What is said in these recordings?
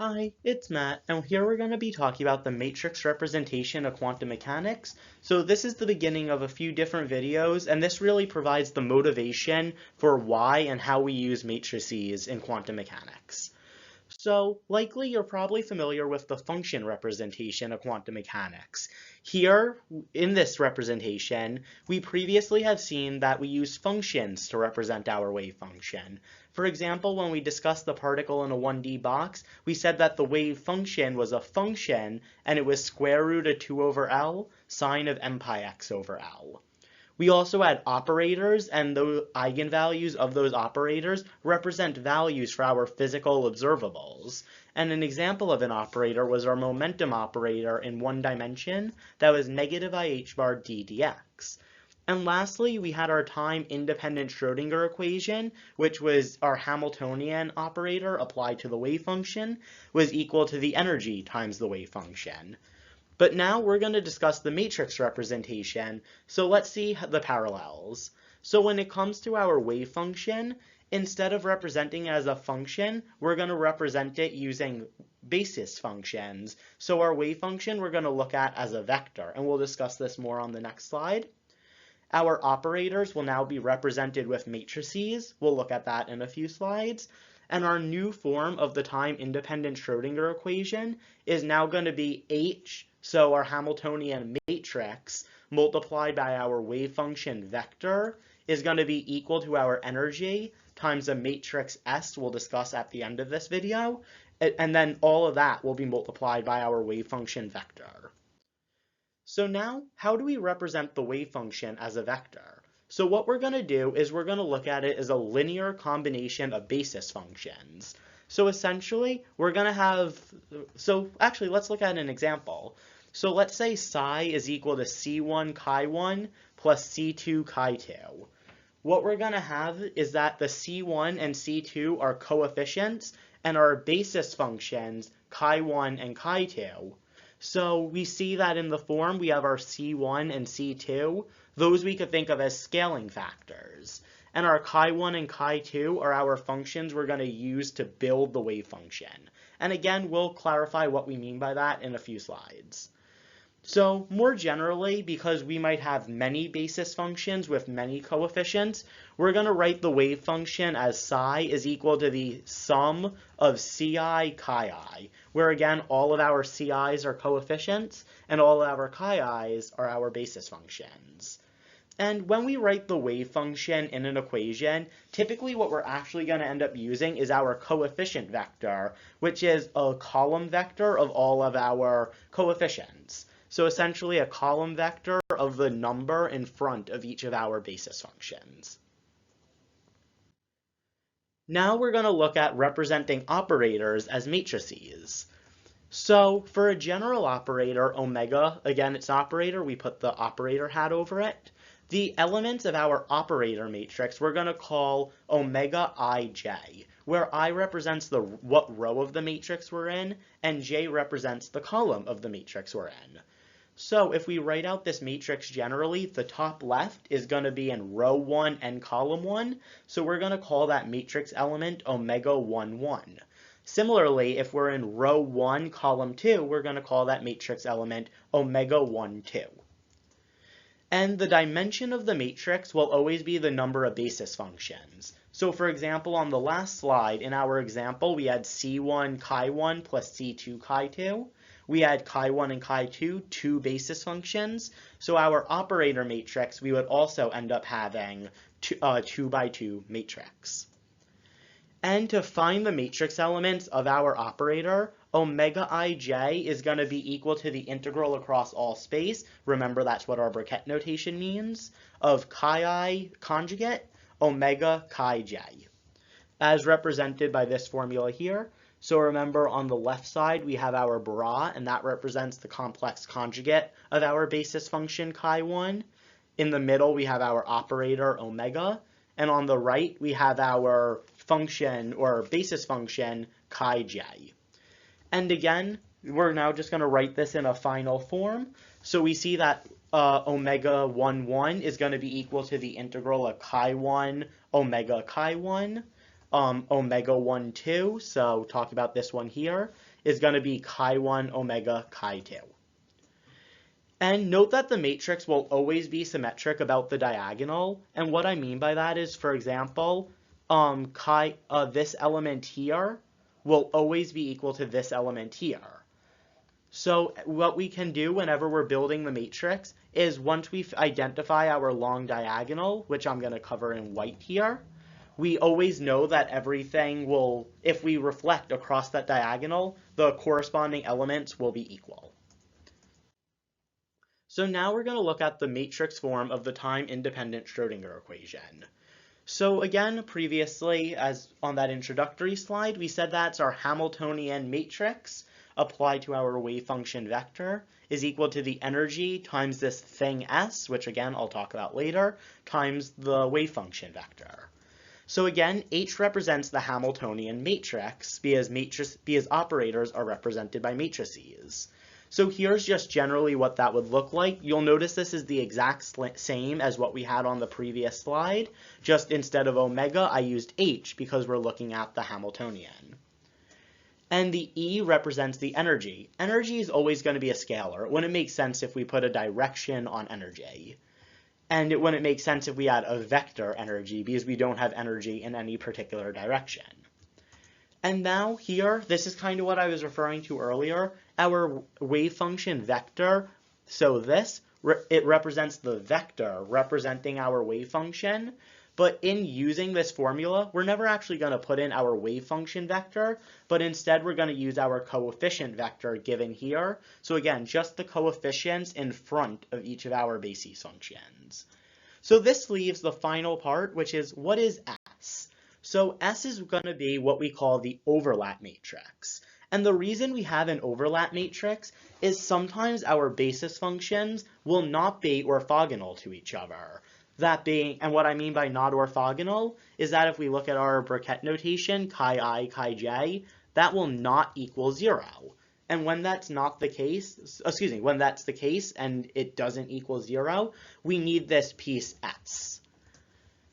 Hi, it's Matt, and here we're going to be talking about the matrix representation of quantum mechanics. So this is the beginning of a few different videos, and this really provides the motivation for why and how we use matrices in quantum mechanics. So likely you're probably familiar with the function representation of quantum mechanics. Here, in this representation, we previously have seen that we use functions to represent our wave function. For example, when we discussed the particle in a 1D box, we said that the wave function was a function and it was square root of 2 over L, sine of m pi x over L. We also had operators, and the eigenvalues of those operators represent values for our physical observables. And an example of an operator was our momentum operator in one dimension that was negative IH bar d dx. And lastly, we had our time-independent Schrödinger equation, which was our Hamiltonian operator applied to the wave function, was equal to the energy times the wave function. But now we're going to discuss the matrix representation, so let's see the parallels. So when it comes to our wave function, instead of representing it as a function, we're going to represent it using basis functions. So our wave function we're going to look at as a vector, and we'll discuss this more on the next slide. Our operators will now be represented with matrices. We'll look at that in a few slides. And our new form of the time-independent Schrödinger equation is now going to be h, so our Hamiltonian matrix, multiplied by our wave function vector, is going to be equal to our energy times a matrix S we'll discuss at the end of this video. And then all of that will be multiplied by our wave function vector. So now, how do we represent the wave function as a vector? So what we're going to do is we're going to look at it as a linear combination of basis functions. So essentially, we're going to have, actually let's look at an example. So let's say psi is equal to C1 chi1 plus C2 chi2. What we're going to have is that the C1 and C2 are coefficients and our basis functions chi1 and chi2. So we see that in the form we have our C1 and C2. Those we could think of as scaling factors. And our chi1 and chi2 are our functions we're going to use to build the wave function. And again, we'll clarify what we mean by that in a few slides. So more generally, because we might have many basis functions with many coefficients, we're going to write the wave function as psi is equal to the sum of ci chi, where again, all of our ci's are coefficients and all of our chi's are our basis functions. And when we write the wave function in an equation, typically what we're actually going to end up using is our coefficient vector, which is a column vector of all of our coefficients. So essentially a column vector of the number in front of each of our basis functions. Now we're going to look at representing operators as matrices. So for a general operator, omega, again it's an operator, we put the operator hat over it. The elements of our operator matrix we're going to call omega ij, where I represents what row of the matrix we're in, and j represents the column of the matrix we're in. So if we write out this matrix generally, the top left is going to be in row 1 and column 1, so we're going to call that matrix element omega 1, 1. Similarly, if we're in row 1, column 2, we're going to call that matrix element omega 1, 2. And the dimension of the matrix will always be the number of basis functions. So for example, on the last slide, in our example, we had C1 chi1 plus C2 chi2. We had chi1 and chi2, two basis functions. So our operator matrix, we would also end up having a 2 by 2 matrix. And to find the matrix elements of our operator, omega ij is going to be equal to the integral across all space. Remember, that's what our bracket notation means, of chi conjugate omega chi j, as represented by this formula here. So remember, on the left side, we have our bra, and that represents the complex conjugate of our basis function chi1. In the middle, we have our operator omega. And on the right, we have our function, or basis function, chi j. And again, we're now just going to write this in a final form. So we see that omega 1, 1 is going to be equal to the integral of chi1 omega chi1. omega 1, 2, so talk about this one here, is going to be chi1 omega chi 2. And note that the matrix will always be symmetric about the diagonal, and what I mean by that is, for example, this element here will always be equal to this element here. So what we can do whenever we're building the matrix is once we identify our long diagonal, which I'm going to cover in white here, we always know that everything will, if we reflect across that diagonal, the corresponding elements will be equal. So now we're going to look at the matrix form of the time-independent Schrödinger equation. So again, previously, as on that introductory slide, we said that's our Hamiltonian matrix applied to our wave function vector is equal to the energy times this thing S, which again I'll talk about later, times the wave function vector. So again, H represents the Hamiltonian matrix because operators are represented by matrices. So here's just generally what that would look like. You'll notice this is the exact same as what we had on the previous slide. Just instead of omega, I used H because we're looking at the Hamiltonian. And the E represents the energy. Energy is always going to be a scalar. It wouldn't make sense if we put a direction on energy. And it wouldn't make sense if we had a vector energy because we don't have energy in any particular direction. And now here, this is kind of what I was referring to earlier, our wave function vector. So it represents the vector representing our wave function. But in using this formula, we're never actually going to put in our wave function vector, but instead we're going to use our coefficient vector given here. So again, just the coefficients in front of each of our basis functions. So this leaves the final part, which is what is S? So S is going to be what we call the overlap matrix. And the reason we have an overlap matrix is sometimes our basis functions will not be orthogonal to each other. That being, and what I mean by not orthogonal is that if we look at our bracket notation, chi I, chi j, that will not equal 0. And when that's not the case, when that's the case and it doesn't equal 0, we need this piece S.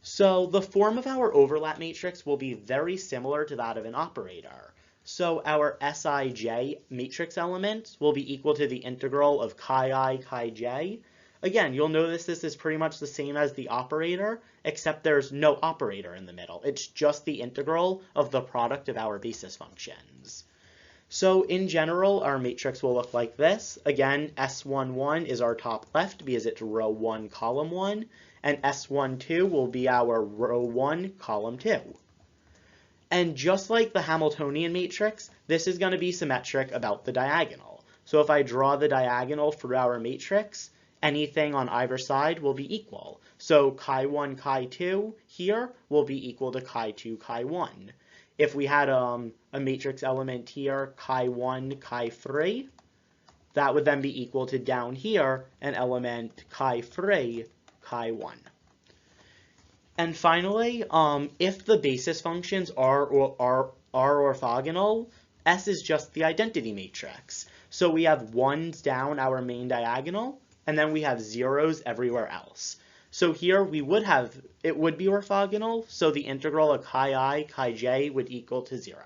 So the form of our overlap matrix will be very similar to that of an operator. So our Sij matrix elements will be equal to the integral of chi I, chi j. Again, you'll notice this is pretty much the same as the operator, except there's no operator in the middle. It's just the integral of the product of our basis functions. So in general, our matrix will look like this. Again, S11 is our top left because it's row 1, column 1. And S12 will be our row 1, column 2. And just like the Hamiltonian matrix, this is going to be symmetric about the diagonal. So if I draw the diagonal for our matrix, anything on either side will be equal. So chi1, chi2 here will be equal to chi2, chi1. If we had a matrix element here, chi1, chi3, that would then be equal to down here an element chi3, chi1. And finally, if the basis functions are orthogonal, S is just the identity matrix. So we have 1s down our main diagonal, and then we have 0s everywhere else. So here it would be orthogonal, so the integral of chi I, chi j would equal to 0.